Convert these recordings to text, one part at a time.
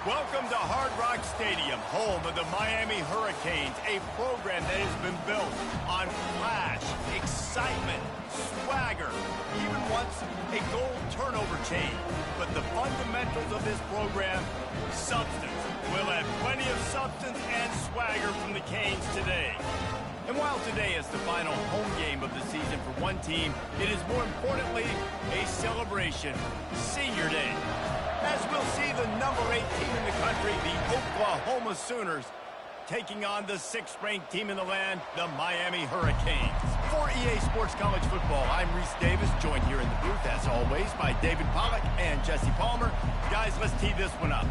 Welcome to Hard Rock Stadium, home of the Miami Hurricanes, a program that has been built on flash, excitement, swagger, even once a goal turnover chain. But the fundamentals of this program, substance. We'll have plenty of substance and swagger from the Canes today. And while today is the final home game of the season for one team, it is more importantly a celebration, Senior Day. As we'll see the number 8 team in the country, the Oklahoma Sooners, taking on the 6th-ranked team in the land, the Miami Hurricanes. For EA Sports College Football, I'm Reese Davis, joined here in the booth, as always, by David Pollack and Jesse Palmer. Guys, let's tee this one up.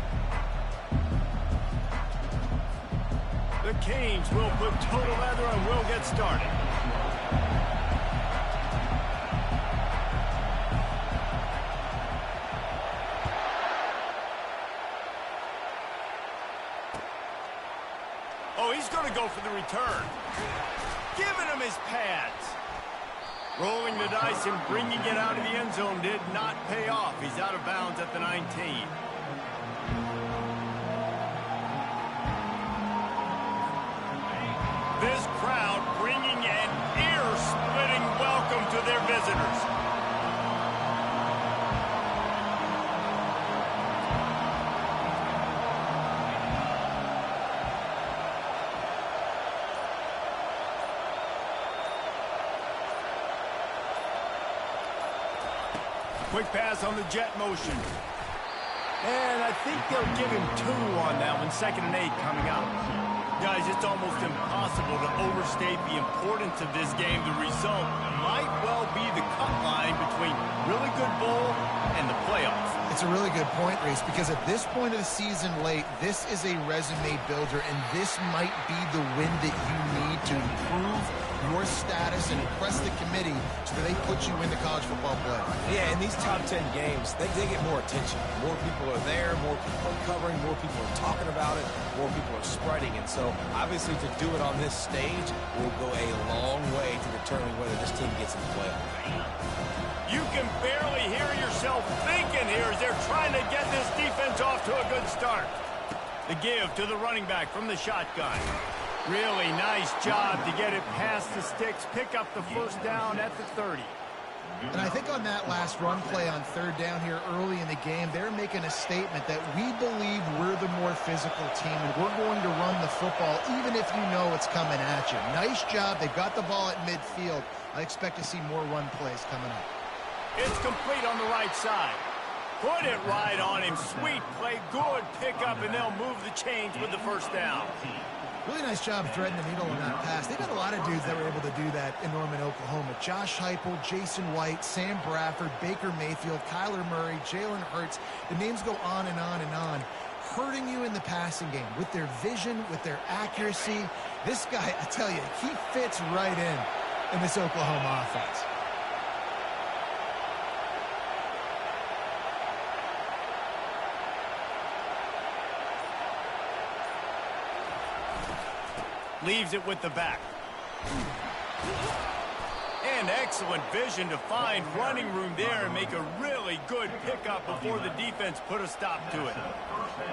The Canes will put total leather and we'll get started. Oh, he's going to go for the return. Giving him his pads. Rolling the dice and bringing it out of the end zone did not pay off. He's out of bounds at the 19. This crowd bringing an ear-splitting welcome to their visitors. Quick pass on the jet motion. And I think they'll give him 2 on that one. 2nd and 8 coming out. Guys, it's almost impossible to overstate the importance of this game. The result might well be the cut line between really good bowl and the playoffs. It's a really good point, Reese, because at this point of the season late, this is a resume builder, and this might be the win that you need to improve your status and impress the committee so that they put you in the college football playoff. Yeah, in these top 10 games, they get more attention. More people are there, more people are covering, more people are talking about it, more people are spreading it. So, obviously, to do it on this stage will go a long way to determining whether this team gets in the playoff. You can barely hear yourself thinking here as they're trying to get this defense off to a good start. The give to the running back from the shotgun. Really nice job to get it past the sticks, pick up the first down at the 30. And I think on that last run play on 3rd down here early in the game, they're making a statement that we believe we're the more physical team and we're going to run the football even if you know it's coming at you. Nice job. They've got the ball at midfield. I expect to see more run plays coming up. It's complete on the right side. Put it right on him. Sweet play. Good pickup, and they'll move the chains with the first down. Really nice job threading the needle on that pass. They've got a lot of dudes that were able to do that in Norman, Oklahoma. Josh Heupel, Jason White, Sam Bradford, Baker Mayfield, Kyler Murray, Jalen Hurts. The names go on and on and on. Hurting you in the passing game with their vision, with their accuracy. This guy, I tell you, he fits right in this Oklahoma offense. Leaves it with the back. And excellent vision to find running room there and make a really good pickup before the defense put a stop to it.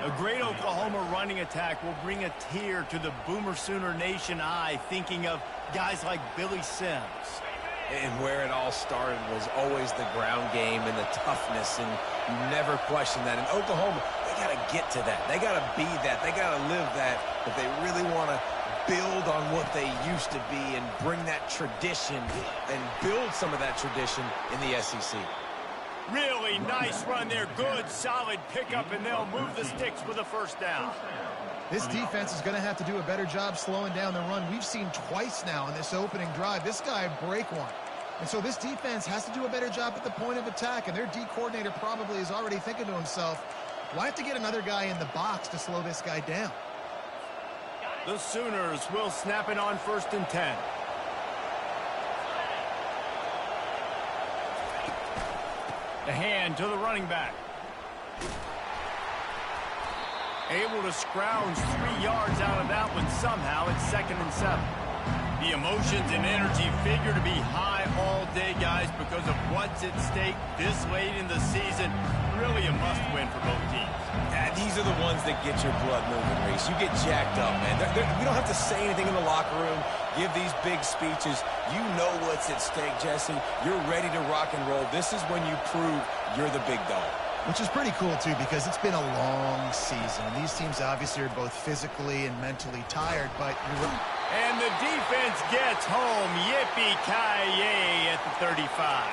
A great Oklahoma running attack will bring a tear to the Boomer Sooner Nation eye, thinking of guys like Billy Sims. And where it all started was always the ground game and the toughness, and you never question that. In Oklahoma, they got to get to that. They got to be that. They got to live that if they really want to build on what they used to be and bring that tradition and build some of that tradition in the SEC. Really nice run there. Good, solid pickup, and they'll move the sticks with a first down. This defense is going to have to do a better job slowing down the run. We've seen twice now in this opening drive. This guy break one. And so this defense has to do a better job at the point of attack, and their D coordinator probably is already thinking to himself, well, I have to get another guy in the box to slow this guy down. The Sooners will snap it on 1st and 10. The hand to the running back. Able to scrounge 3 yards out of that one somehow. It's 2nd and 7. The emotions and energy figure to be high all day, guys, because of what's at stake this late in the season, really a must-win for both teams. These are the ones that get your blood moving, Reese. You get jacked up, man. We don't have to say anything in the locker room, give these big speeches. You know what's at stake, Jesse. You're ready to rock and roll. This is when you prove you're the big dog. Which is pretty cool, too, because it's been a long season. These teams obviously are both physically and mentally tired, but you're right. And the defense gets home. Yippee-ki-yay at the 35.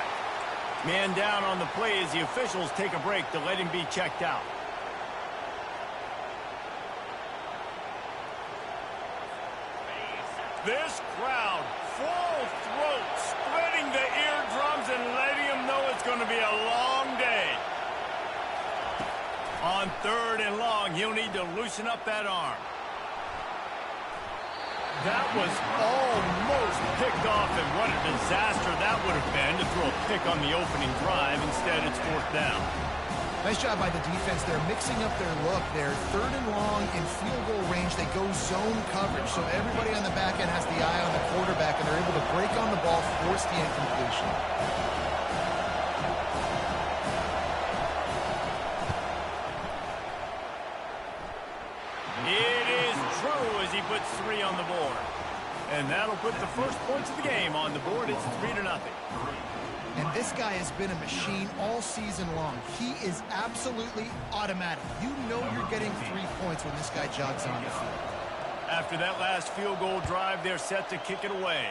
Man down on the play as the officials take a break to let him be checked out. This crowd, full throat, spreading the eardrums and letting them know it's going to be a long day. On 3rd and long, he'll need to loosen up that arm. That was almost picked off, and what a disaster that would have been to throw a pick on the opening drive. Instead, it's 4th down. Nice job by the defense. They're mixing up their look. They're 3rd and long in field goal range. They go zone coverage, so everybody on the back end has the eye on the quarterback, and they're able to break on the ball, force the incompletion. It is true as he puts 3 on the board. And that'll put the first points of the game on the board. It's 3-0. And this guy has been a machine all season long. He is absolutely automatic. You know you're getting 3 points when this guy jogs on the field. After that last field goal drive, they're set to kick it away.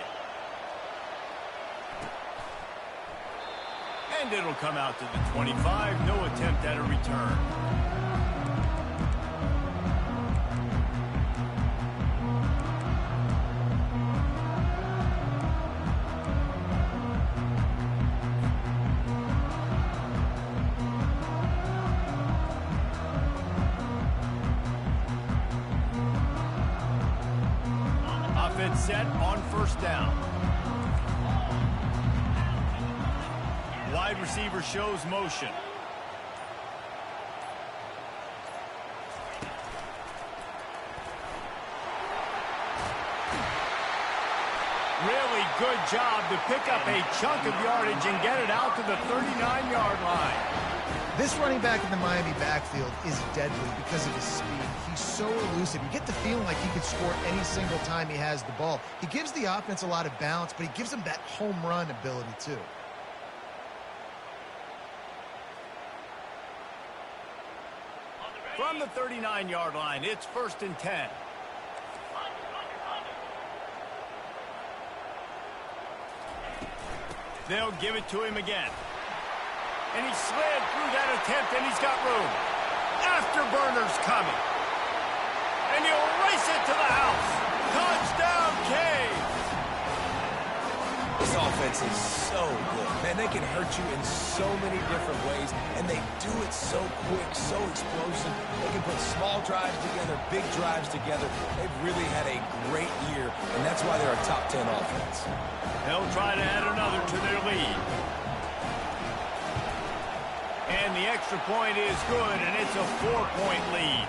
And it'll come out to the 25. No attempt at a return. Set on 1st down. Wide receiver shows motion. Really good job to pick up a chunk of yardage and get it out to the 39-yard line. This running back in the Miami backfield is deadly because of his speed. He's so elusive. You get the feeling like he could score any single time he has the ball. He gives the offense a lot of balance, but he gives them that home run ability too. From the 39-yard line, it's 1st and 10. They'll give it to him again. And he slid through that attempt, and he's got room. Afterburner's coming. And he'll race it to the house. Touchdown, Canes! This offense is so good. Man, they can hurt you in so many different ways, and they do it so quick, so explosive. They can put small drives together, big drives together. They've really had a great year, and that's why they're a top 10 offense. They'll try to add another to their lead. And the extra point is good, and it's a 4-point lead.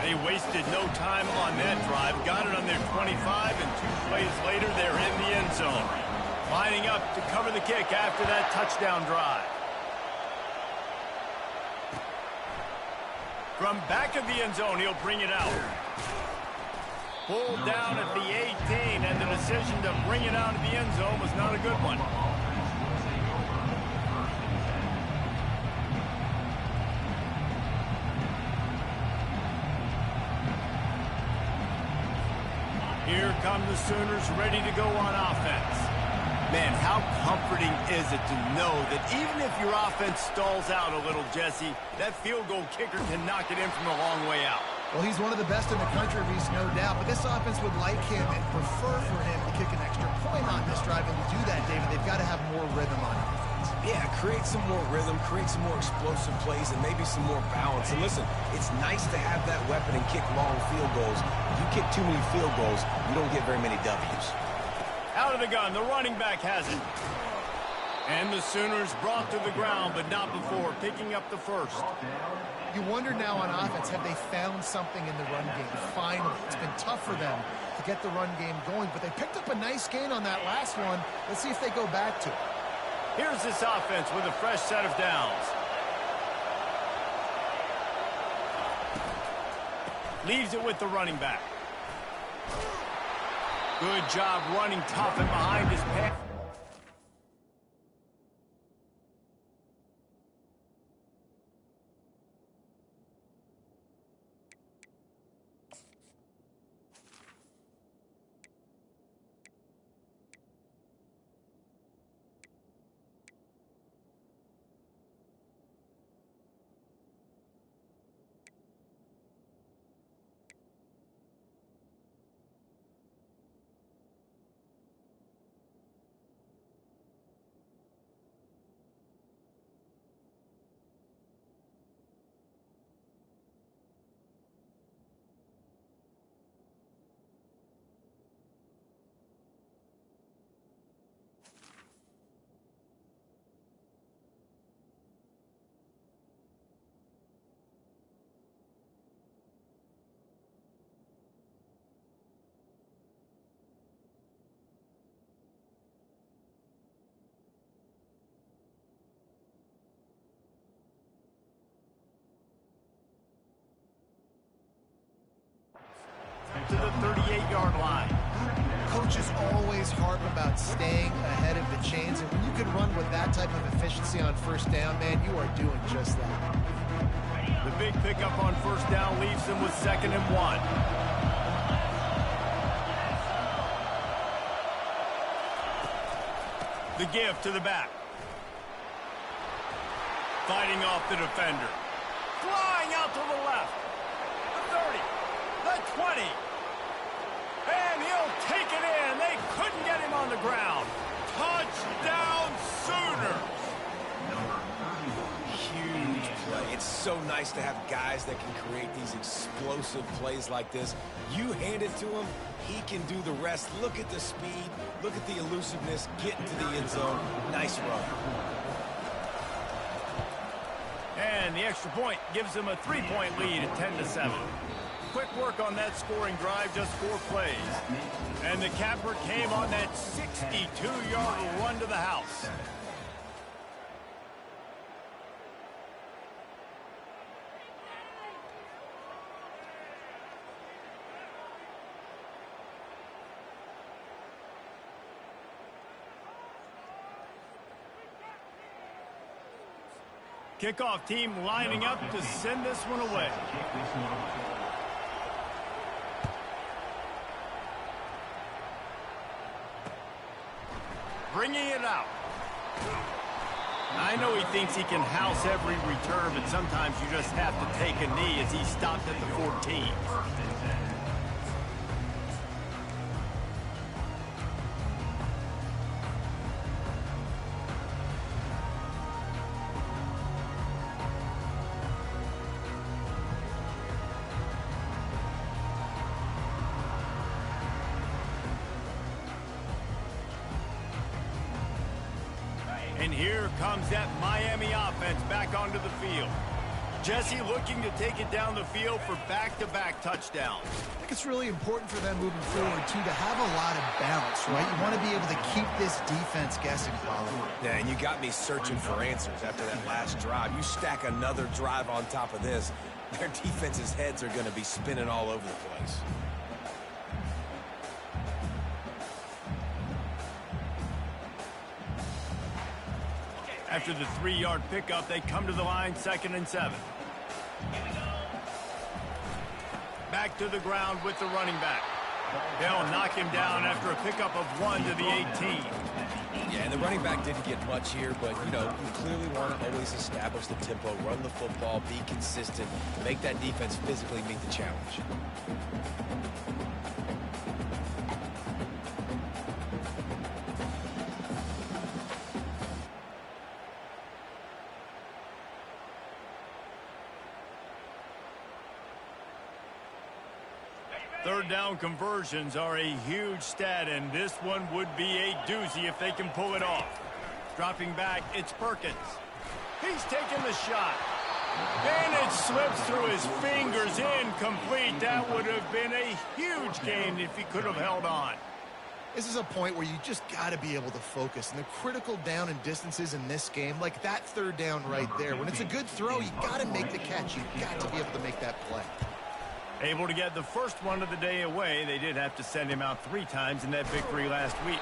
They wasted no time on that drive. Got it on their 25, and 2 plays later, they're in the end zone. Lining up to cover the kick after that touchdown drive. From back of the end zone, he'll bring it out. Pulled down at the 18, and the decision to bring it out of the end zone was not a good one. Here come the Sooners ready to go on offense. Man, how comforting is it to know that even if your offense stalls out a little, Jesse, that field goal kicker can knock it in from a long way out. Well, he's one of the best in the country, Reese, no doubt. But this offense would like him and prefer for him to kick an extra point on this drive. And to do that, David, they've got to have more rhythm on offense. Yeah, create some more rhythm, create some more explosive plays, and maybe some more balance. And listen, it's nice to have that weapon and kick long field goals. If you kick too many field goals, you don't get very many W's. Out of the gun, the running back has it. And the Sooners brought to the ground, but not before picking up the first. You wonder now on offense, have they found something in the run game? Finally, it's been tough for them to get the run game going, but they picked up a nice gain on that last one. Let's see if they go back to it. Here's this offense with a fresh set of downs. Leaves it with the running back. Good job running tough and behind his pass. To the 38-yard line. Coaches always harp about staying ahead of the chains, and when you can run with that type of efficiency on first down, man, you are doing just that. The big pickup on first down leaves them with 2nd and 1. The give to the back. Fighting off the defender. Flying out to the left. The 30. The 20. And he'll take it in. They couldn't get him on the ground. Touchdown Sooners. Huge play. It's so nice to have guys that can create these explosive plays like this. You hand it to him, he can do the rest. Look at the speed. Look at the elusiveness. Get into the end zone. Nice run. And the extra point gives them a 3-point lead at 10-7. Quick work on that scoring drive, just 4 plays. And the capper came on that 62-yard run to the house. Kickoff team lining up to send this one away. Bringing it out. I know he thinks he can house every return, but sometimes you just have to take a knee as he stopped at the 14. And here comes that Miami offense back onto the field. Jesse looking to take it down the field for back-to-back touchdowns. I think it's really important for them moving forward, too, to have a lot of balance, right? You want to be able to keep this defense guessing, Paulo. Yeah, and you got me searching for answers after that last drive. You stack another drive on top of this, their defense's heads are going to be spinning all over the place. After the 3-yard pickup, they come to the line, 2nd and 7. Back to the ground with the running back. They'll knock him down after a pickup of 1 to the 18. Yeah, and the running back didn't get much here, but, you know, you clearly want to always establish the tempo, run the football, be consistent, make that defense physically meet the challenge. Third down conversions are a huge stat, and this one would be a doozy if they can pull it off. Dropping back, it's Perkins. He's taking the shot. And it slips through his fingers, incomplete. That would have been a huge gain if he could have held on. This is a point where you just got to be able to focus. And the critical down and distances in this game, like that third down right there, when it's a good throw, you got to make the catch. You got to be able to make that play. Able to get the first one of the day away. They did have to send him out 3 times in that victory last week.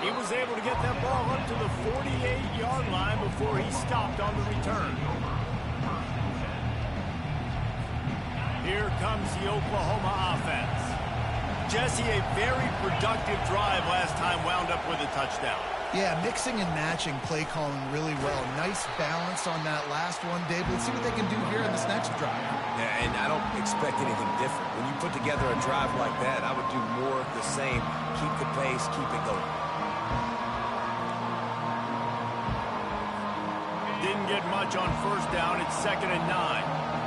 He was able to get that ball up to the 48-yard line before he stopped on the return. Here comes the Oklahoma offense. Jesse, a very productive drive last time wound up with a touchdown. Yeah, mixing and matching play calling really well. Nice balance on that last one, Dave. Let's see what they can do here in this next drive. Yeah, and I don't expect anything different. When you put together a drive like that, I would do more of the same. Keep the pace, keep it going. Didn't get much on first down. It's 2nd and 9.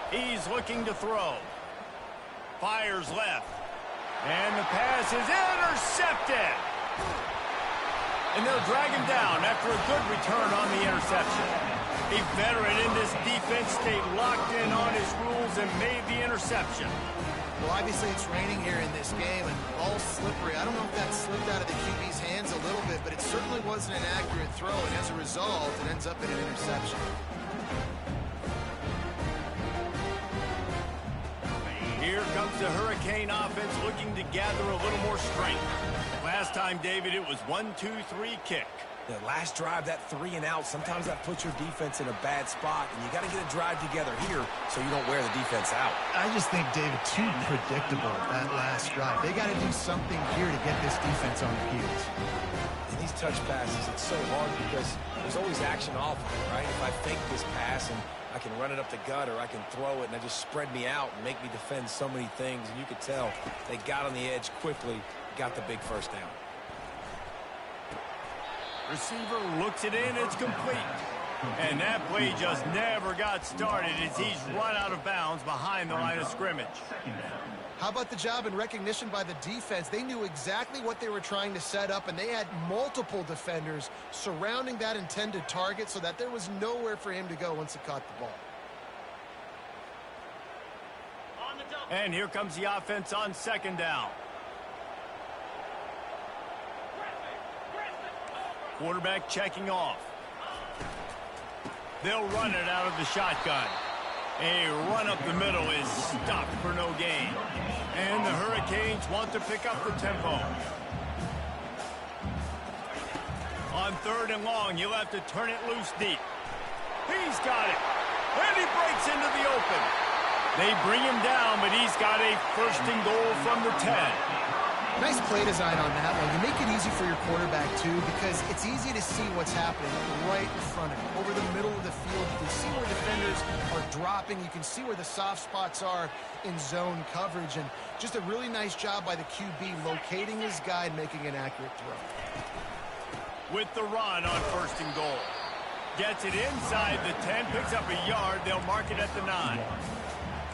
He's looking to throw. Fires left. And the pass is intercepted. And they'll drag him down after a good return on the interception. A veteran in this defense stayed locked in on his rules and made the interception. Well, obviously it's raining here in this game and all slippery. I don't know if that slipped out of the QB's hands a little bit, but it certainly wasn't an accurate throw, and as a result, it ends up in an interception. Here comes the Hurricane offense looking to gather a little more strength. Last time, David, it was 1-2-3 kick. The last drive, that 3 and out, sometimes that puts your defense in a bad spot, and you got to get a drive together here so you don't wear the defense out. I just think, David, too predictable that last drive. They got to do something here to get this defense on their heels. In these touch passes, it's so hard because there's always action off of it, right? If I fake this pass and I can run it up the gut, or I can throw it and I just spread me out and make me defend so many things. And you could tell they got on the edge quickly, got the big first down. Receiver looks it in, it's complete. And that play just never got started as he's run out of bounds behind the line of scrimmage. How about the job and recognition by the defense? They knew exactly what they were trying to set up, and they had multiple defenders surrounding that intended target so that there was nowhere for him to go once he caught the ball. And here comes the offense on 2nd down. Quarterback checking off. They'll run it out of the shotgun. A run up the middle is stopped for no gain. And the Hurricanes want to pick up the tempo. On 3rd and long, he'll have to turn it loose deep. He's got it. And he breaks into the open. They bring him down, but he's got a 1st and goal from the 10. Nice play design on that one. You make it easy for your quarterback, too, because it's easy to see what's happening right in front of you. Over the middle of the field, you can see where defenders are dropping. You can see where the soft spots are in zone coverage. And just a really nice job by the QB locating his guy and making an accurate throw. With the run on 1st and goal. Gets it inside the 10, picks up a yard. They'll mark it at the 9.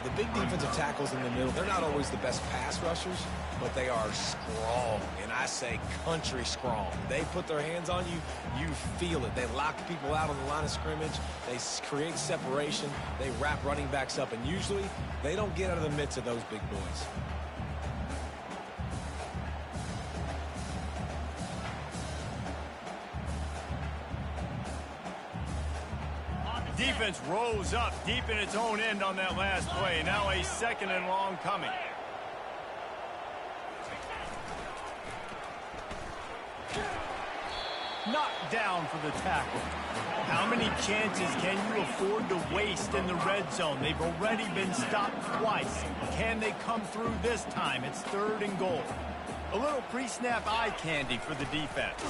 The big defensive tackles in the middle, they're not always the best pass rushers, but they are strong, and I say country strong. They put their hands on you, you feel it. They lock people out on the line of scrimmage. They create separation. They wrap running backs up, and usually they don't get out of the midst of those big boys. Defense rose up deep in its own end on that last play. Now a 2nd and long coming. Knocked down for the tackle. How many chances can you afford to waste in the red zone? They've already been stopped twice. Can they come through this time? It's 3rd and goal. A little pre-snap eye candy for the defense.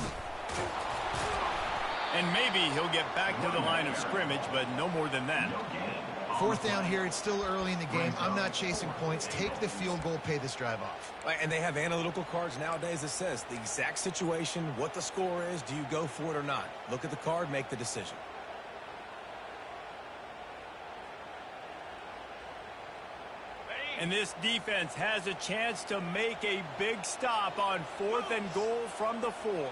And maybe he'll get back to the line of scrimmage, but no more than that. 4th down here. It's still early in the game. I'm not chasing points. Take the field goal, pay this drive off. And they have analytical cards nowadays that says the exact situation, what the score is, do you go for it or not? Look at the card, make the decision. And this defense has a chance to make a big stop on 4th and goal from the 4.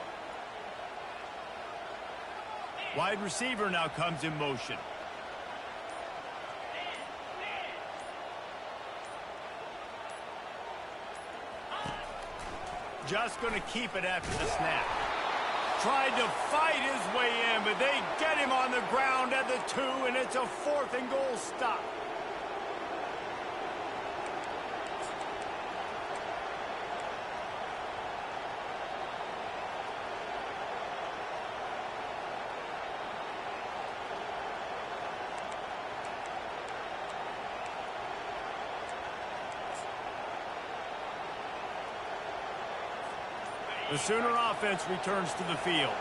Wide receiver now comes in motion. just going to keep it after the snap. Tried to fight his way in, but they get him on the ground at the 2, and it's a 4th and goal stop. The Sooner offense returns to the field.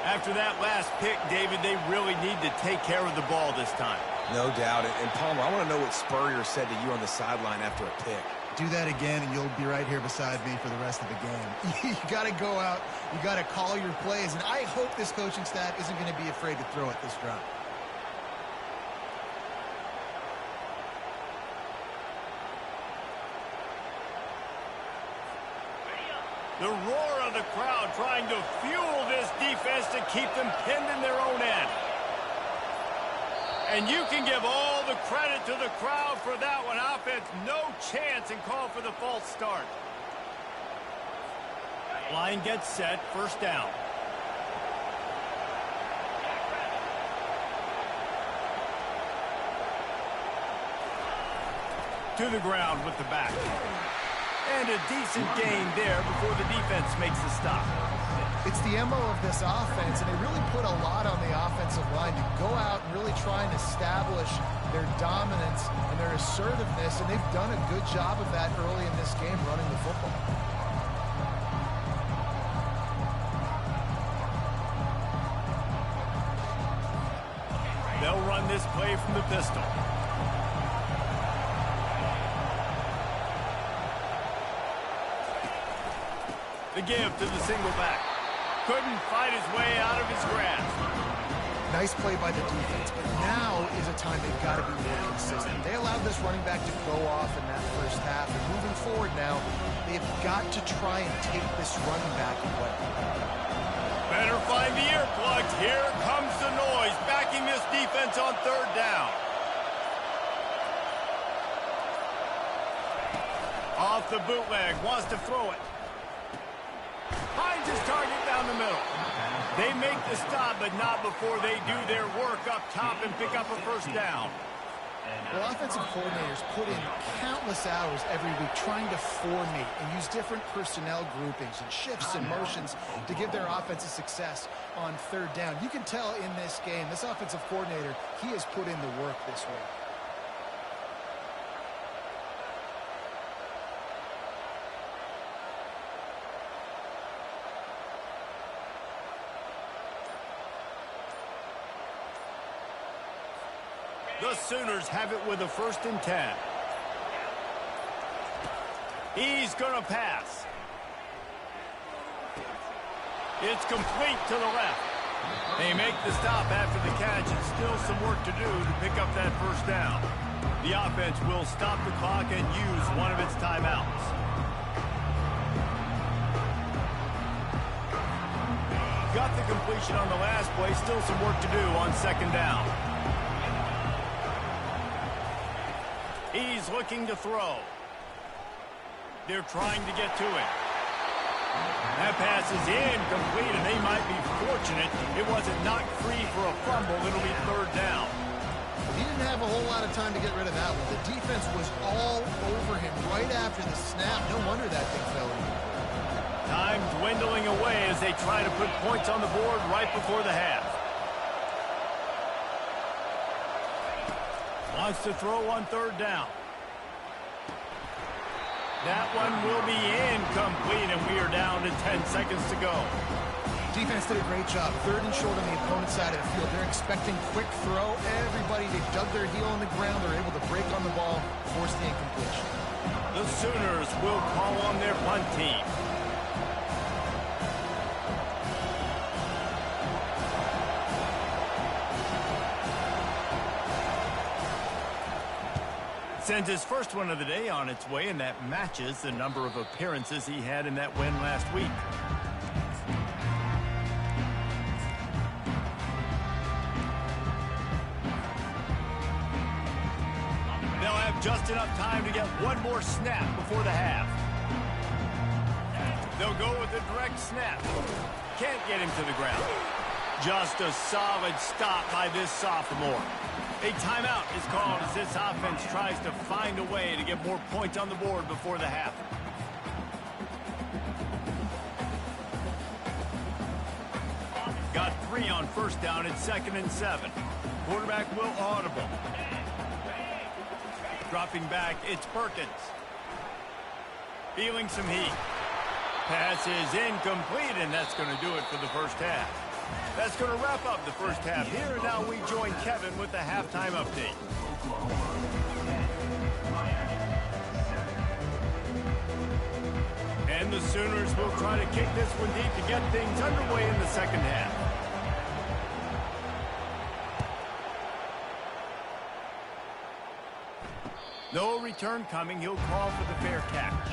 After that last pick, David, they really need to take care of the ball this time. No doubt. And Palmer, I want to know what Spurrier said to you on the sideline after a pick. Do that again, and you'll be right here beside me for the rest of the game. You got to go out. You got to call your plays, and I hope this coaching staff isn't going to be afraid to throw it this drive. The roar of the crowd trying to fuel this defense to keep them pinned in their own end. And you can give all the credit to the crowd for that one. Offense, no chance, and call for the false start. Line gets set, first down. To the ground with the back. And a decent gain there before the defense makes the stop. It's the MO of this offense, and they really put a lot on the offensive line to go out and really try and establish their dominance and their assertiveness, and they've done a good job of that early in this game running the football. They'll run this play from the pistol. The give to the single back. Couldn't fight his way out of his grasp. Nice play by the defense, but now is a time they've got to be more consistent. They allowed this running back to go off in that first half, and moving forward now, they've got to try and take this running back away. Better find the earplugs. Here comes the noise, backing this defense on 3rd down. Off the bootleg, wants to throw it. Finds his target down the middle. They make the stop, but not before they do their work up top and pick up a first down. Well, offensive coordinators put in countless hours every week trying to formate and use different personnel groupings and shifts and motions to give their offense a success on 3rd down. You can tell in this game, this offensive coordinator, he has put in the work this week. The Sooners have it with a 1st and 10. He's going to pass. It's complete to the left. They make the stop after the catch, and still some work to do to pick up that first down. The offense will stop the clock and use one of its timeouts. Got the completion on the last play, still some work to do on 2nd down. He's looking to throw. They're trying to get to it. That pass is incomplete, and they might be fortunate it wasn't knocked free for a fumble. It'll be 3rd down. He didn't have a whole lot of time to get rid of that one. The defense was all over him right after the snap. No wonder that thing fell in. Time dwindling away as they try to put points on the board right before the half. Wants to throw on 3rd down. That one will be incomplete, and we are down to 10 seconds to go. Defense did a great job. 3rd and short on the opponent's side of the field. They're expecting quick throw. Everybody, they dug their heel on the ground. They're able to break on the ball, force the incompletion. The Sooners will call on their punt team. Sends his first one of the day on its way, and that matches the number of appearances he had in that win last week. They'll have just enough time to get one more snap before the half. They'll go with a direct snap. Can't get him to the ground. Just a solid stop by this sophomore. A timeout is called as this offense tries to find a way to get more points on the board before the half. Got 3 on first down at 2nd and 7. Quarterback will audible. Dropping back, it's Perkins. Feeling some heat. Pass is incomplete, and that's going to do it for the first half. That's going to wrap up the first half here. Now we join Kevin with the halftime update. And the Sooners will try to kick this one deep to get things underway in the second half. No return coming. He'll call for the fair catch.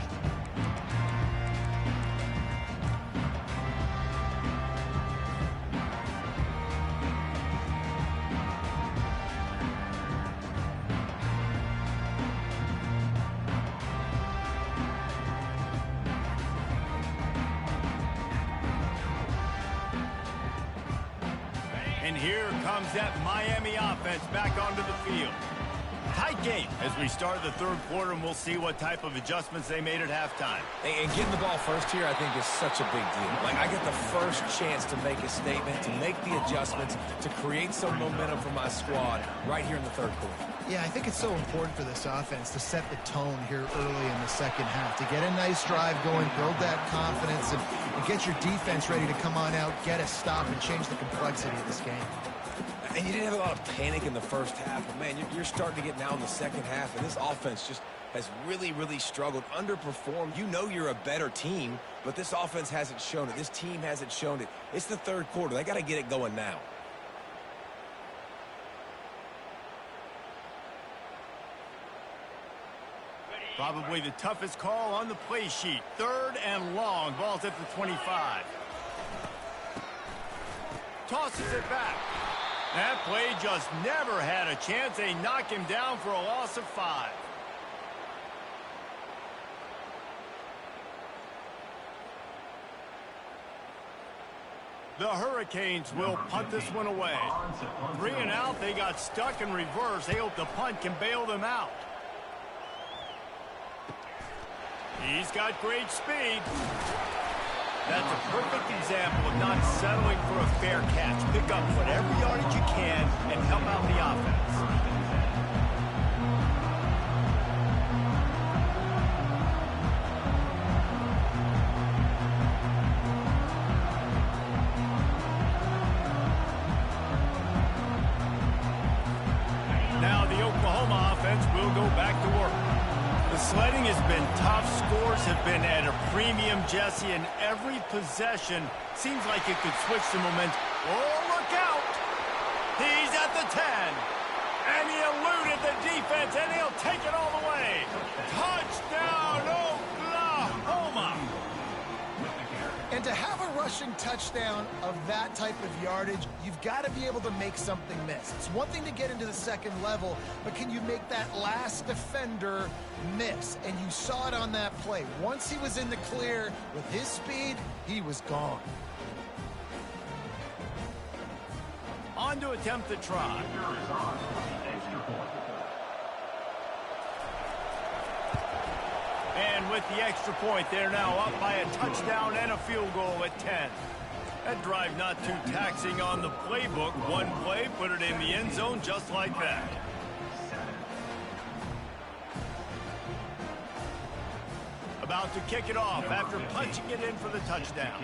And here comes that Miami offense back onto the field. Tight game as we start the third quarter, and we'll see what type of adjustments they made at halftime. And getting the ball first here, I think, is such a big deal. Like, I get the first chance to make a statement, to make the adjustments, to create some momentum for my squad right here in the third quarter. Yeah, I think it's so important for this offense to set the tone here early in the second half, to get a nice drive going, build that confidence, and get your defense ready to come on out, get a stop, and change the complexity of this game. And you didn't have a lot of panic in the first half, but, man, you're starting to get now in the second half, and this offense just has really, really struggled, underperformed. You know you're a better team, but this offense hasn't shown it. This team hasn't shown it. It's the third quarter. They got to get it going now. Probably the toughest call on the play sheet. 3rd and long. Ball's at the 25. Tosses it back. That play just never had a chance. They knock him down for a loss of 5. The Hurricanes will punt this one away. 3 and out. They got stuck in reverse. They hope the punt can bail them out. He's got great speed. That's a perfect example of not settling for a fair catch. Pick up whatever yardage you can and help out the offense. Now the Oklahoma offense will go back to work. The sledding has been tough. Scores have been at a premium, Jesse, and every possession seems like it could switch the momentum. Oh, look out! He's at the 10. And he eluded the defense, and he'll take it all the way. Touchdown, Oklahoma! And to have a rushing touchdown of that type of yardage, you've got to be able to make something miss. It's one thing to get into the second level, but can you make that last defender miss? And you saw it on that play. Once he was in the clear with his speed, he was gone. On to attempt the try. And with the extra point, they're now up by a touchdown and a field goal at 10. That drive not too taxing on the playbook. One play, put it in the end zone just like that. About to kick it off after punching it in for the touchdown.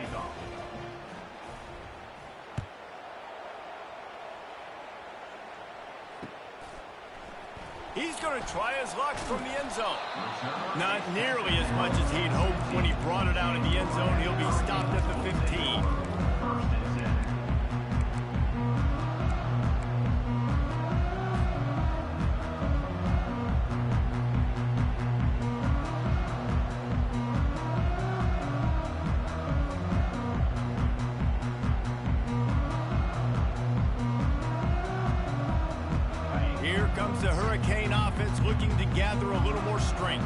He's going to try his luck from the end zone. Not nearly as much as he'd hoped when he brought it out in the end zone. He'll be stopped at the 15. Here comes the Hurricane offense looking to gather a little more strength.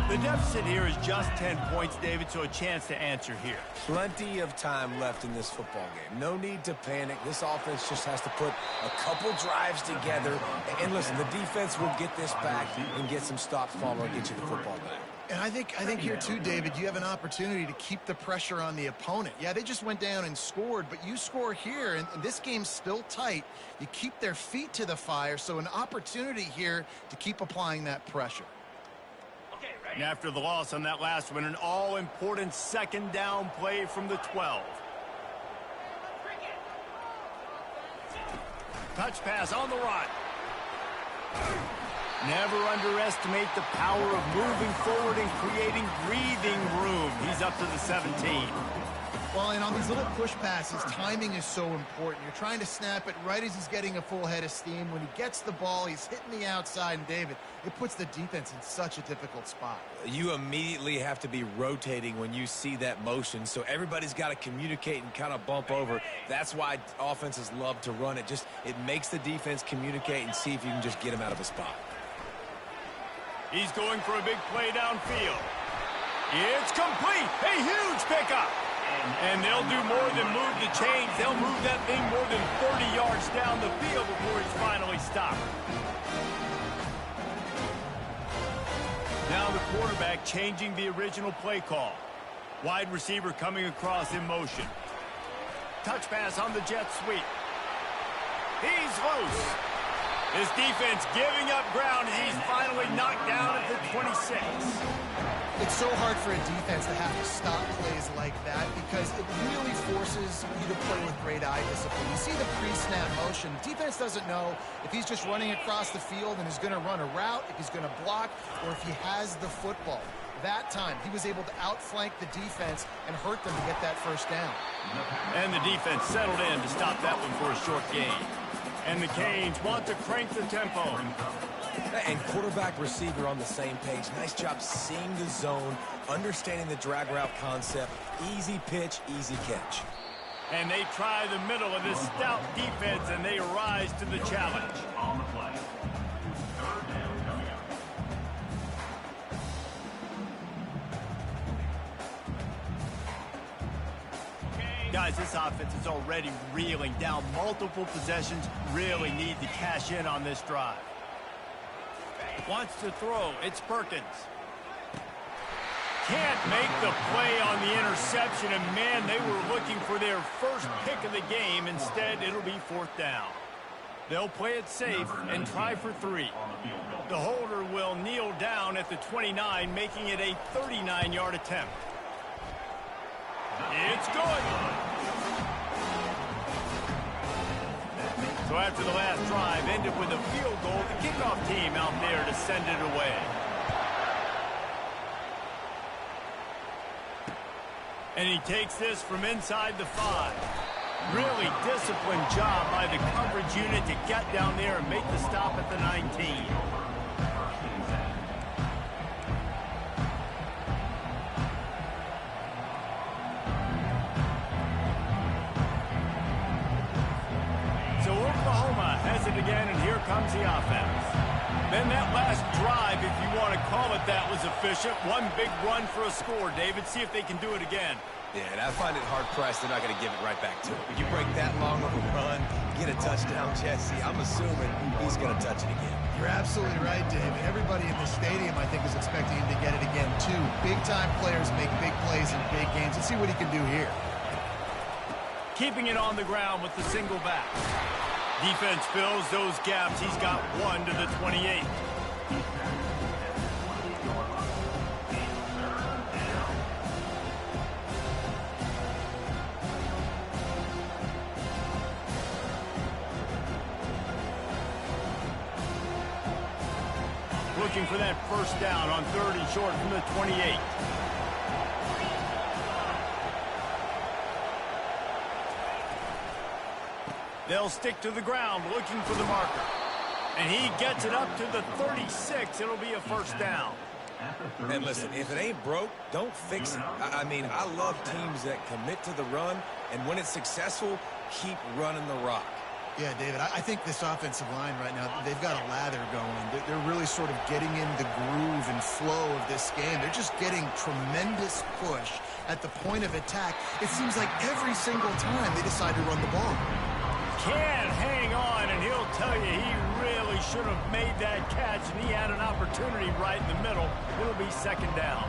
The deficit here is just 10 points, David, so a chance to answer here. Plenty of time left in this football game. No need to panic. This offense just has to put a couple drives together. And listen, the defense will get this back and get some stops following, get you the football back. And I think here too, David, you have an opportunity to keep the pressure on the opponent. Yeah, they just went down and scored, but you score here, and this game's still tight. You keep their feet to the fire, so an opportunity here to keep applying that pressure. And after the loss on that last one, an all-important second down play from the 12. Touch pass on the run. Never underestimate the power of moving forward and creating breathing room. He's up to the 17. Well, and on these little push passes, timing is so important. You're trying to snap it right as he's getting a full head of steam. When he gets the ball, he's hitting the outside, and David, it puts the defense in such a difficult spot. You immediately have to be rotating when you see that motion, so everybody's got to communicate and kind of bump over. That's why offenses love to run it. It makes the defense communicate and see if you can just get him out of a spot. He's going for a big play downfield. It's complete. A huge pickup. And they'll do more than move the chains. They'll move that thing more than 30 yards down the field before he's finally stopped. Now the quarterback changing the original play call. Wide receiver coming across in motion. Touch pass on the jet sweep. He's loose. This defense giving up ground, and he's finally knocked down at the 26. It's so hard for a defense to have to stop plays like that because it really forces you to play with great eye discipline. You see the pre-snap motion. Defense doesn't know if he's just running across the field and is going to run a route, if he's going to block, or if he has the football. That time, he was able to outflank the defense and hurt them to get that first down. And the defense settled in to stop that one for a short gain. And the Canes want to crank the tempo. And quarterback receiver on the same page. Nice job seeing the zone, understanding the drag route concept. Easy pitch, easy catch. And they try the middle of this stout defense, and they rise to the challenge. On the play. Guys, this offense is already reeling down multiple possessions. Really need to cash in on this drive. Wants to throw. It's Perkins. Can't make the play on the interception, and man, they were looking for their first pick of the game. Instead, it'll be fourth down. They'll play it safe and try for 3. The holder will kneel down at the 29, making it a 39-yard attempt. It's good. So after the last drive ended with a field goal, the kickoff team out there to send it away. And he takes this from inside the 5. Really disciplined job by the coverage unit to get down there and make the stop at the 19. Has it again, and here comes the offense. Then that last drive, if you want to call it that, was efficient. One big run for a score. David, see if they can do it again. Yeah, and I find it hard-pressed they're not going to give it right back to him. If you break that long of a run, get a touchdown, Jesse, I'm assuming he's going to touch it again. You're absolutely right, David. Everybody in the stadium, I think, is expecting him to get it again, too. Big-time players make big plays in big games. Let's see what he can do here. Keeping it on the ground with the single back. Defense fills those gaps. He's got 1 to the 28. Looking for that first down on 3rd and short from the 28. They'll stick to the ground looking for the marker. And he gets it up to the 36. It'll be a first down. And listen, if it ain't broke, don't fix it. I mean, I love teams that commit to the run, and when it's successful, keep running the rock. Yeah, David, I think this offensive line right now, they've got a lather going. They're really sort of getting in the groove and flow of this game. They're just getting tremendous push at the point of attack. It seems like every single time they decide to run the ball. Can't hang on, and he'll tell you he really should have made that catch, and he had an opportunity right in the middle. It'll be second down.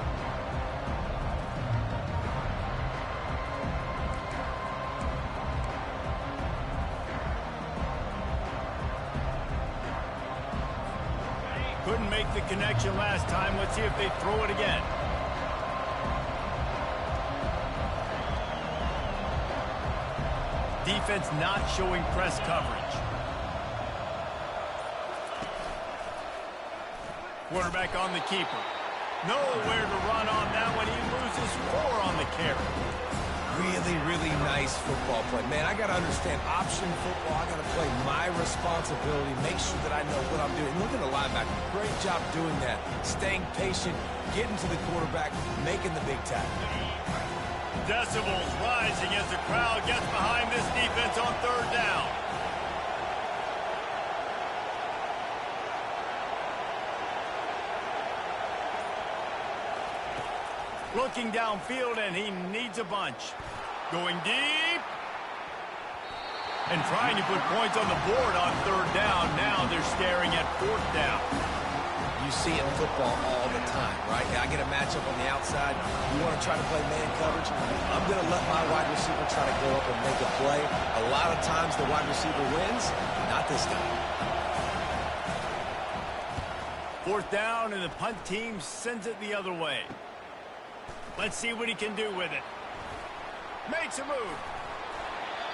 Couldn't make the connection last time. Let's see if they throw it again. Defense not showing press coverage. Quarterback on the keeper. Nowhere to run on that one. He loses 4 on the carry. Really, really nice football play. Man, I got to understand option football. I got to play my responsibility, make sure that I know what I'm doing. Look at the linebacker. Great job doing that. Staying patient, getting to the quarterback, making the big tackle. Decibels rising as the crowd gets behind this defense on third down. Looking downfield, and he needs a bunch. Going deep. And trying to put points on the board on third down. Now they're staring at fourth down. You see it in football all the time, right? I get a matchup on the outside. You want to try to play man coverage. I'm going to let my wide receiver try to go up and make a play. A lot of times the wide receiver wins. Not this time. Fourth down, and the punt team sends it the other way. Let's see what he can do with it. Makes a move.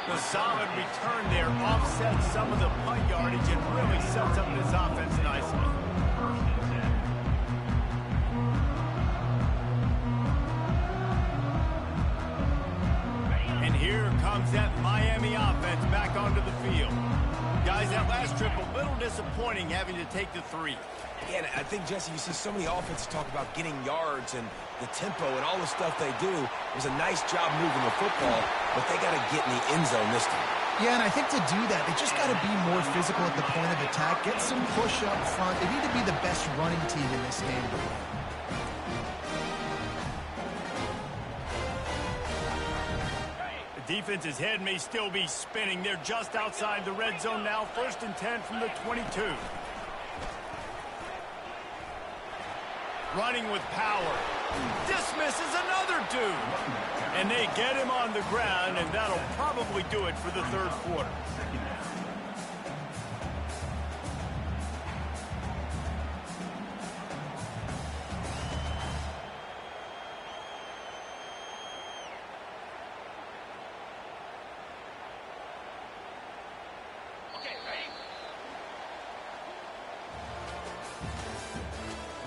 The solid return there offsets some of the punt yardage and really sets up this offense nicely. And here comes that Miami offense back onto the field. Guys, that last trip a little disappointing having to take the 3. Yeah, and I think, Jesse, you see so many offenses talk about getting yards and the tempo and all the stuff they do. It was a nice job moving the football, but they got to get in the end zone this time. Yeah, and I think to do that, they just got to be more physical at the point of attack, get some push up front. They need to be the best running team in this game. The defense's head may still be spinning. They're just outside the red zone now. 1st and 10 from the 22. Running with power. Dismisses another dude. And they get him on the ground, and that'll probably do it for the third quarter.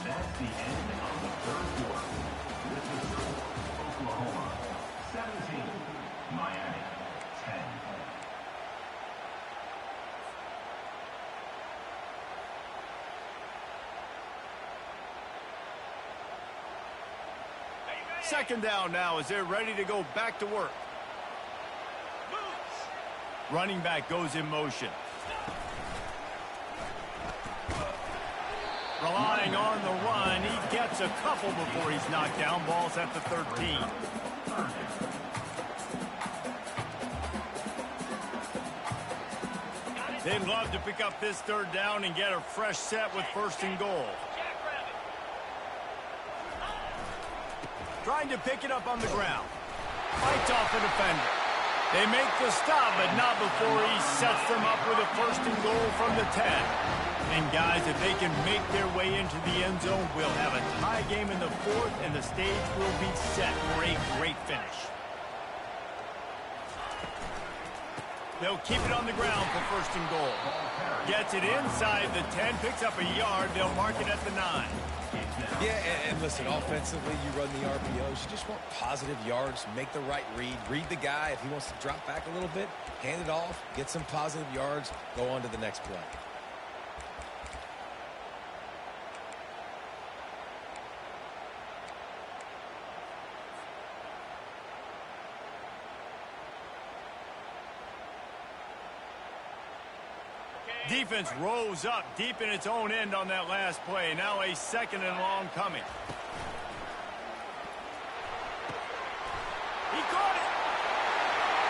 That's the end of the third quarter. This is Oklahoma 17, Miami 10. Second down now as they're ready to go back to work. Running back goes in motion. Relying on the run, he gets a couple before he's knocked down. Ball's at the 13. They'd love to pick up this third down and get a fresh set with 1st and goal. Trying to pick it up on the ground. Fights off a defender. They make the stop, but not before he sets them up with a 1st and goal from the 10. And guys, if they can make their way into the end zone, we'll have a tie game in the 4th, and the stage will be set for a great finish. They'll keep it on the ground for 1st and goal. Gets it inside the 10, picks up a yard. They'll mark it at the 9. Yeah, and listen, offensively, you run the RPOs. You just want positive yards, make the right read the guy. If he wants to drop back a little bit, hand it off, get some positive yards, go on to the next play. defense rose up deep in its own end on that last play. Now a second and long coming. He caught it.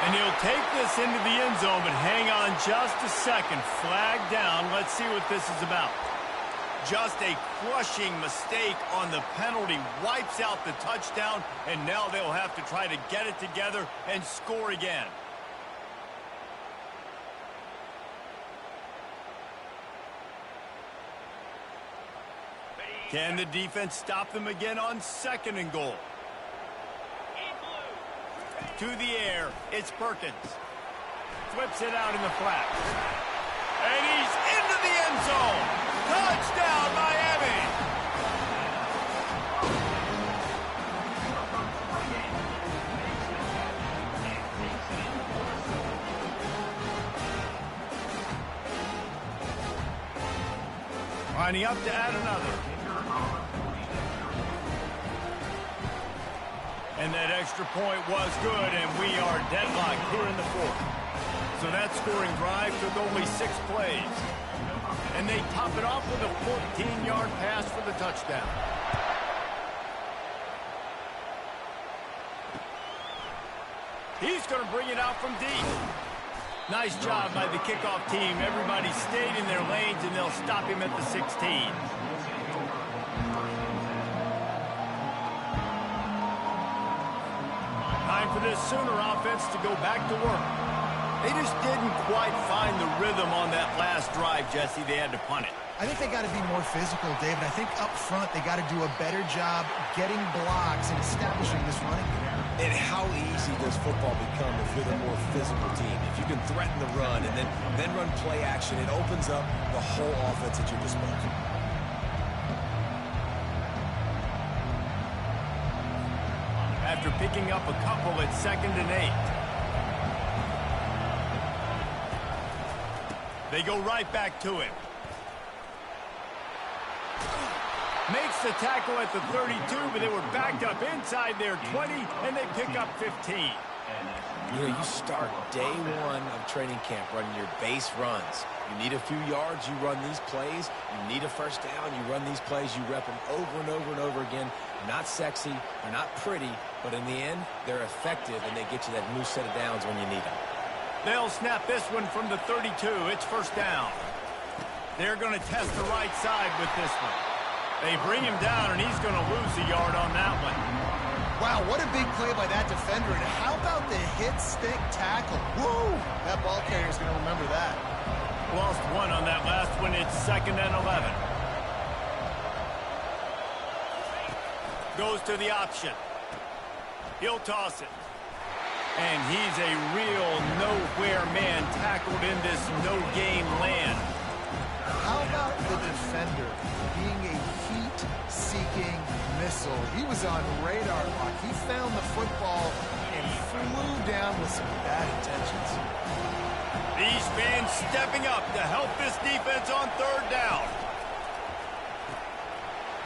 And he'll take this into the end zone, but hang on just a second. Flag down. Let's see what this is about. Just a crushing mistake on the penalty. Wipes out the touchdown, and now they'll have to try to get it together and score again. Can the defense stop them again on second and goal? To the air, it's Perkins. Flips it out in the flat. And he's into the end zone. Touchdown, Miami! Lining up to add another. And that extra point was good, and we are deadlocked here in the fourth. So that scoring drive took only 6 plays. And they top it off with a 14-yard pass for the touchdown. He's going to bring it out from deep. Nice job by the kickoff team. Everybody stayed in their lanes, and they'll stop him at the 16. Time for this Sooner offense to go back to work. They just didn't quite find the rhythm on that last drive, Jesse. They had to punt it. I think they got to be more physical, David. I think up front they got to do a better job getting blocks and establishing this running game. And how easy does football become if you're the more physical team? If you can threaten the run and then run play action, it opens up the whole offense at your disposal. After picking up a couple at 2nd and 8. They go right back to him. Makes the tackle at the 32, but they were backed up inside their 20, and they pick up 15. You know, you start day one of training camp running your base runs. You need a few yards, you run these plays. You need a first down, you run these plays. You rep them over and over and over again. They're not sexy, they're not pretty, but in the end, they're effective, and they get you that new set of downs when you need them. They'll snap this one from the 32. It's first down. They're going to test the right side with this one. They bring him down, and he's going to lose a yard on that one. Wow, what a big play by that defender. And how about the hit-stick tackle? Woo! That ball carrier's going to remember that. Lost one on that last one. It's 2nd and 11. Goes to the option. He'll toss it. And he's a real nowhere man tackled in this no-game land. How about the defender being a heat-seeking missile? He was on radar lock. He found the football and flew down with some bad intentions. These fans stepping up to help this defense on 3rd down.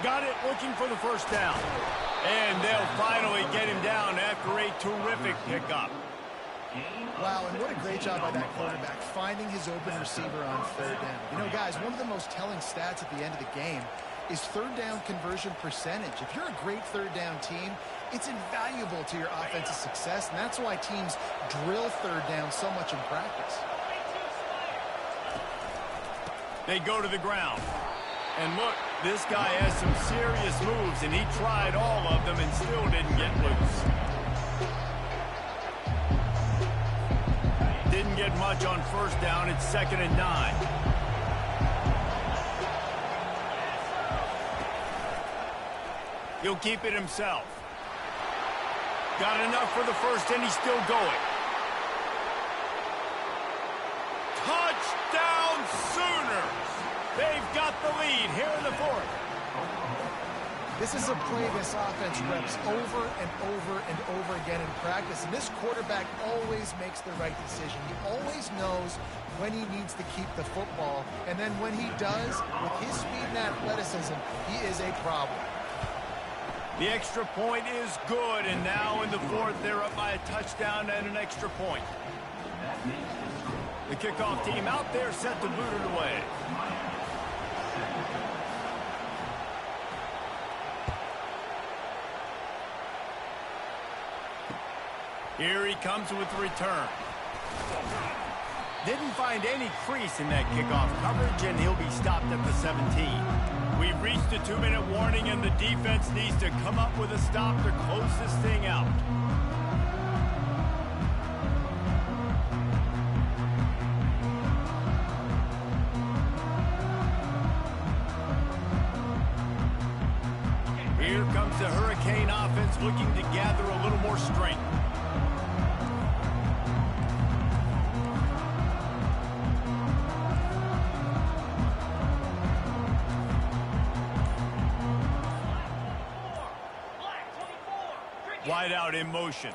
Got it, looking for the first down. And they'll finally get him down after a terrific pickup. Wow, and what a great job by that quarterback, finding his open receiver on 3rd down. You know, guys, one of the most telling stats at the end of the game is 3rd down conversion percentage. If you're a great 3rd down team, it's invaluable to your offensive success, and that's why teams drill 3rd down so much in practice. They go to the ground. And look, this guy has some serious moves, and he tried all of them and still didn't get loose. Didn't get much on first down. It's 2nd and 9. He'll keep it himself. Got enough for the first, and he's still going. Touchdown Sooners! They've got the lead here in the 4th. This is a play this offense reps over and over and over again in practice, and this quarterback always makes the right decision. He always knows when he needs to keep the football, and then when he does, with his speed and athleticism, he is a problem. The extra point is good, and now in the 4th, they're up by a touchdown and an extra point. That makes the score The kickoff team out there set to boot it away. Here he comes with the return. Didn't find any crease in that kickoff coverage, and he'll be stopped at the 17. We've reached a 2-minute warning, and the defense needs to come up with a stop to close this thing out. Here comes the Hurricane offense looking to gather a little more strength. Wide out in motion.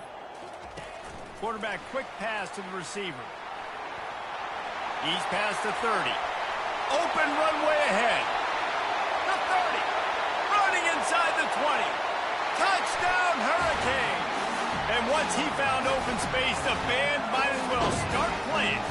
Quarterback quick pass to the receiver. He's past the 30. Open runway ahead. The 30. Running inside the 20. Touchdown Hurricane. And once he found open space, the band might as well start playing.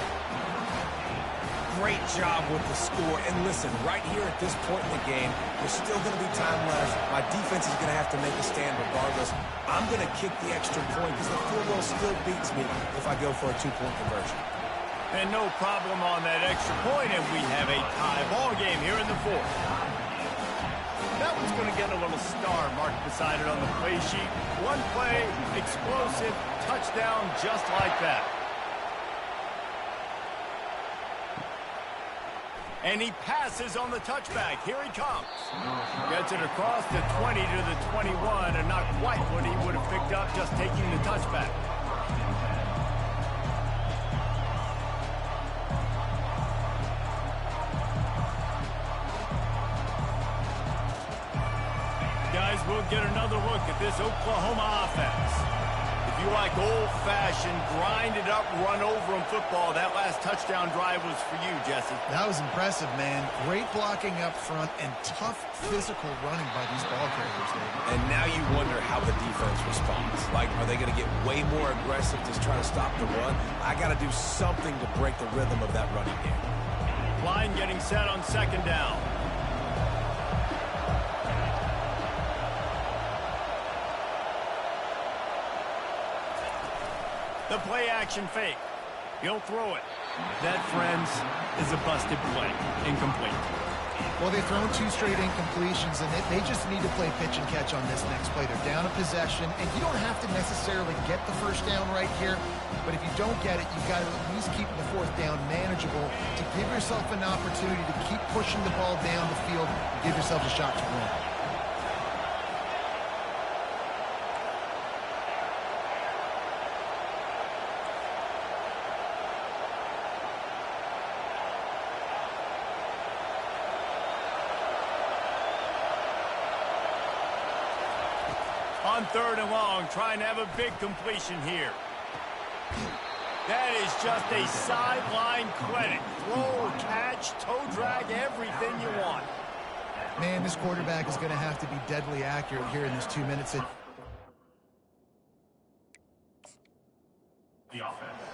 Great job with the score. And listen, right here at this point in the game, there's still going to be time left. My defense is going to have to make a stand regardless. I'm going to kick the extra point because the field goal still beats me if I go for a 2-point conversion. And no problem on that extra point, and we have a tie ball game here in the fourth. That one's going to get a little star marked beside it on the play sheet. One play, explosive, touchdown just like that. And he passes on the touchback. Here he comes. Gets it across the 20 to the 21, and not quite what he would have picked up just taking the touchback. Guys, we'll get another look at this Oklahoma offense. If you like old-fashioned, grinded-up, run-over-'em football, that last touchdown drive was for you, Jesse. That was impressive, man. Great blocking up front and tough physical running by these ball carriers, David. And now you wonder how the defense responds. Like, are they going to get way more aggressive to try to stop the run? I got to do something to break the rhythm of that running game. Line getting set on second down. The play-action fake. He'll throw it. That, friends, is a busted play. Incomplete. Well, they've thrown 2 straight incompletions, and they just need to play pitch and catch on this next play. They're down a possession, and you don't have to necessarily get the first down right here, but if you don't get it, you've got to at least keep the 4th down manageable to give yourself an opportunity to keep pushing the ball down the field and give yourself a shot to win. On 3rd and long, trying to have a big completion here. That is just a sideline clinic. Throw, catch, toe drag, everything you want. Man, this quarterback is going to have to be deadly accurate here in this 2 minutes.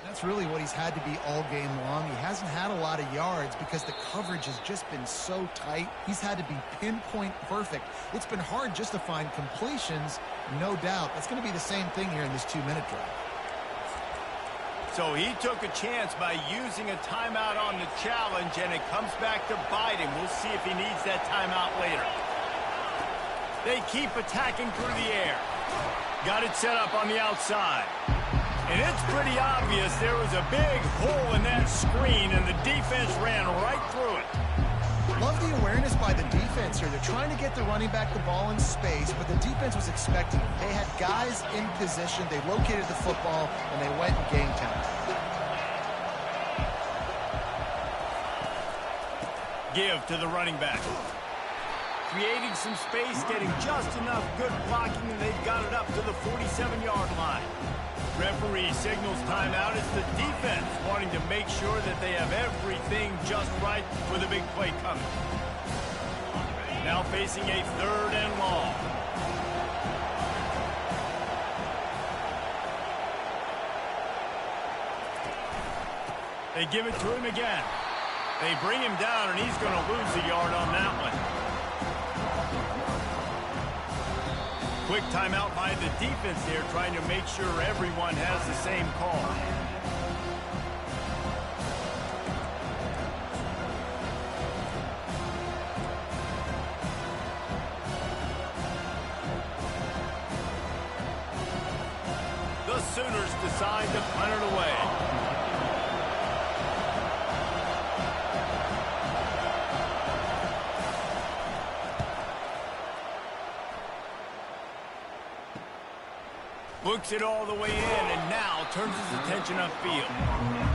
That's really what he's had to be all game long. He hasn't had a lot of yards because the coverage has just been so tight. He's had to be pinpoint perfect. It's been hard just to find completions, no doubt. That's going to be the same thing here in this 2-minute drive. So he took a chance by using a timeout on the challenge, and it comes back to bite him. We'll see if he needs that timeout later. They keep attacking through the air. Got it set up on the outside. And it's pretty obvious there was a big hole in that screen, and the defense ran right through it. Love the awareness by the defense here. They're trying to get the running back the ball in space, but the defense was expecting it. They had guys in position. They located the football, and they went and game time. Give to the running back. Creating some space, getting just enough good blocking, and they've got it up to the 47-yard line. Referee signals timeout. It's the defense wanting to make sure that they have everything just right for the big play coming. Now facing a 3rd and long. They give it to him again. They bring him down, and he's going to lose a yard on that one. Quick timeout by the defense there, trying to make sure everyone has the same call. The Sooners decide to punt it away. Looks it all the way in, and now turns his attention upfield.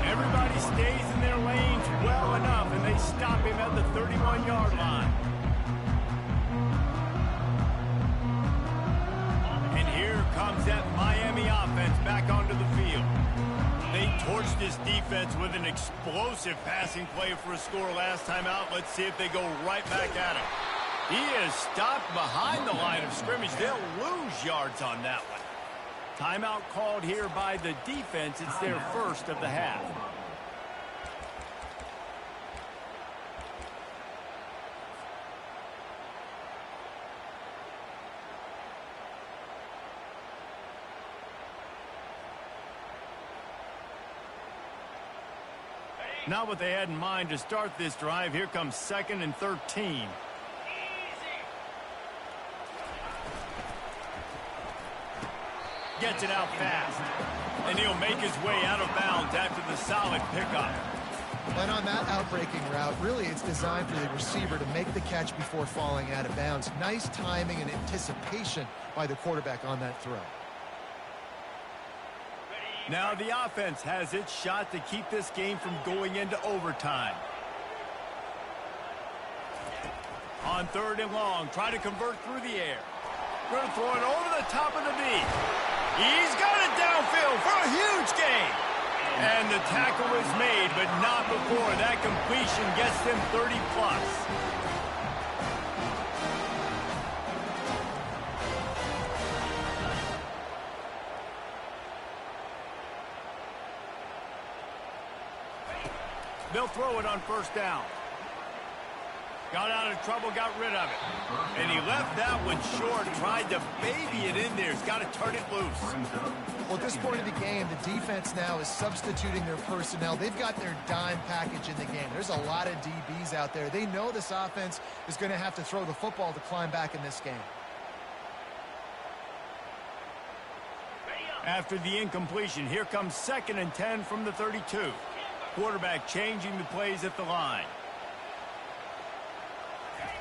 Everybody stays in their lanes well enough, and they stop him at the 31-yard line. And here comes that Miami offense back onto the field. They torched this defense with an explosive passing play for a score last time out. Let's see if they go right back at him. He is stopped behind the line of scrimmage. They'll lose yards on that one. Timeout called here by the defense. It's their first of the half. Not what they had in mind to start this drive. Here comes 2nd and 13. Gets it out fast. And he'll make his way out of bounds after the solid pickup. And on that outbreaking route, really it's designed for the receiver to make the catch before falling out of bounds. Nice timing and anticipation by the quarterback on that throw. Now the offense has its shot to keep this game from going into overtime. On 3rd and long, try to convert through the air. Going to throw it over the top of the D. He's got it downfield for a huge gain. And the tackle is made, but not before that completion gets them 30+. They'll throw it on 1st down. Got out of trouble, got rid of it. And he left that one short, tried to baby it in there. He's got to turn it loose. Well, at this point of the game, the defense now is substituting their personnel. They've got their dime package in the game. There's a lot of DBs out there. They know this offense is going to have to throw the football to climb back in this game. After the incompletion, here comes 2nd and 10 from the 32. Quarterback changing the plays at the line.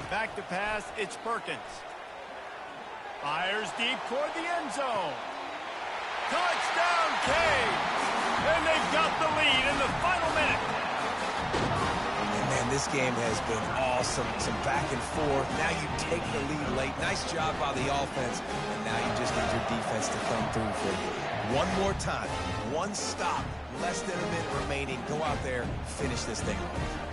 Back to pass, it's Perkins. Fires deep toward the end zone. Touchdown, Canes! And they've got the lead in the final minute. And man, this game has been awesome. Some back and forth. Now you take the lead late. Nice job by the offense. And now you just need your defense to come through for you. One more time. One stop. Less than a minute remaining. Go out there, finish this thing off.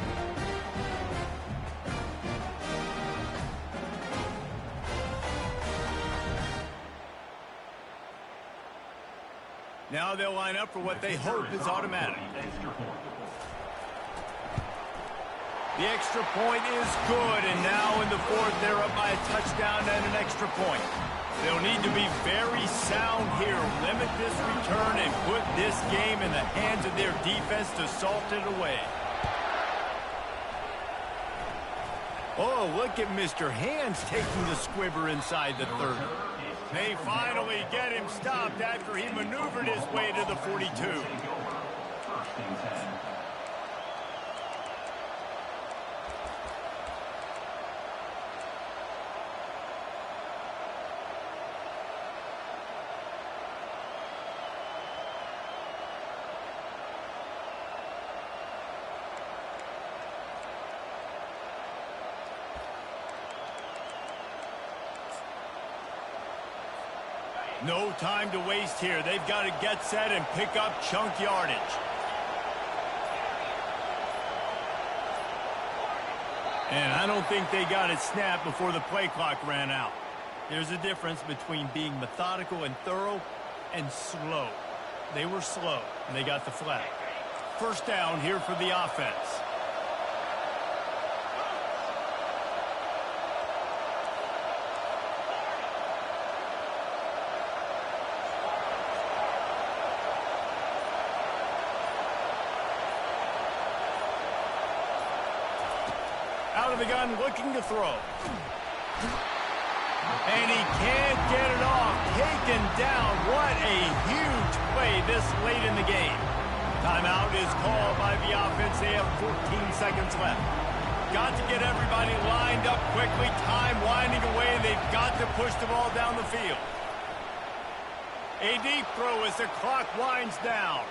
Now they'll line up for what they hope is automatic. The extra point is good, and now in the 4th, they're up by a touchdown and an extra point. They'll need to be very sound here, limit this return, and put this game in the hands of their defense to salt it away. Oh, look at Mr. Hands taking the squibber inside the 30. They finally get him stopped after he maneuvered his way to the 42. No time to waste here. They've got to get set and pick up chunk yardage. And I don't think they got it snapped before the play clock ran out. There's a difference between being methodical and thorough and slow. They were slow, and they got the flag. first down here for the offense. Out of the gun, looking to throw. And he can't get it off. Taken down. What a huge play this late in the game. Timeout is called by the offense. They have 14 seconds left. Got to get everybody lined up quickly. Time winding away. They've got to push the ball down the field. A deep throw as the clock winds down.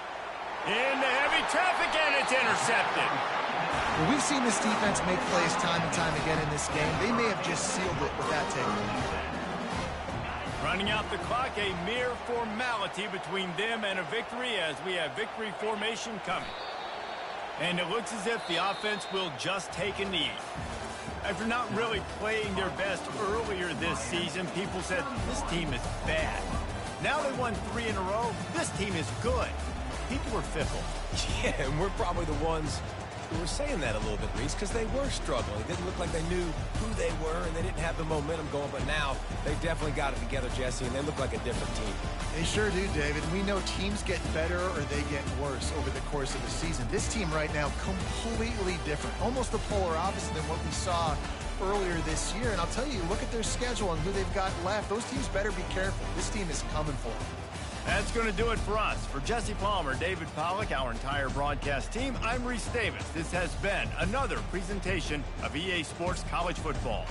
Into heavy traffic, and it's intercepted. Well, we've seen this defense make plays time and time again in this game. They may have just sealed it with that takeaway. Running out the clock, a mere formality between them and a victory as we have victory formation coming. And it looks as if the offense will just take a knee. After not really playing their best earlier this season, people said this team is bad. Now they won 3 in a row. This team is good. People are fickle. Yeah, and we're probably the ones who were saying that a little bit, Reese, because they were struggling. It didn't look like they knew who they were, and they didn't have the momentum going. But now they definitely got it together, Jesse, and they look like a different team. They sure do, David. We know teams get better or they get worse over the course of the season. This team right now, completely different. Almost the polar opposite than what we saw earlier this year. And I'll tell you, look at their schedule and who they've got left. Those teams better be careful. This team is coming for them. That's going to do it for us. For Jesse Palmer, David Pollack, our entire broadcast team, I'm Reese Davis. This has been another presentation of EA Sports College Football.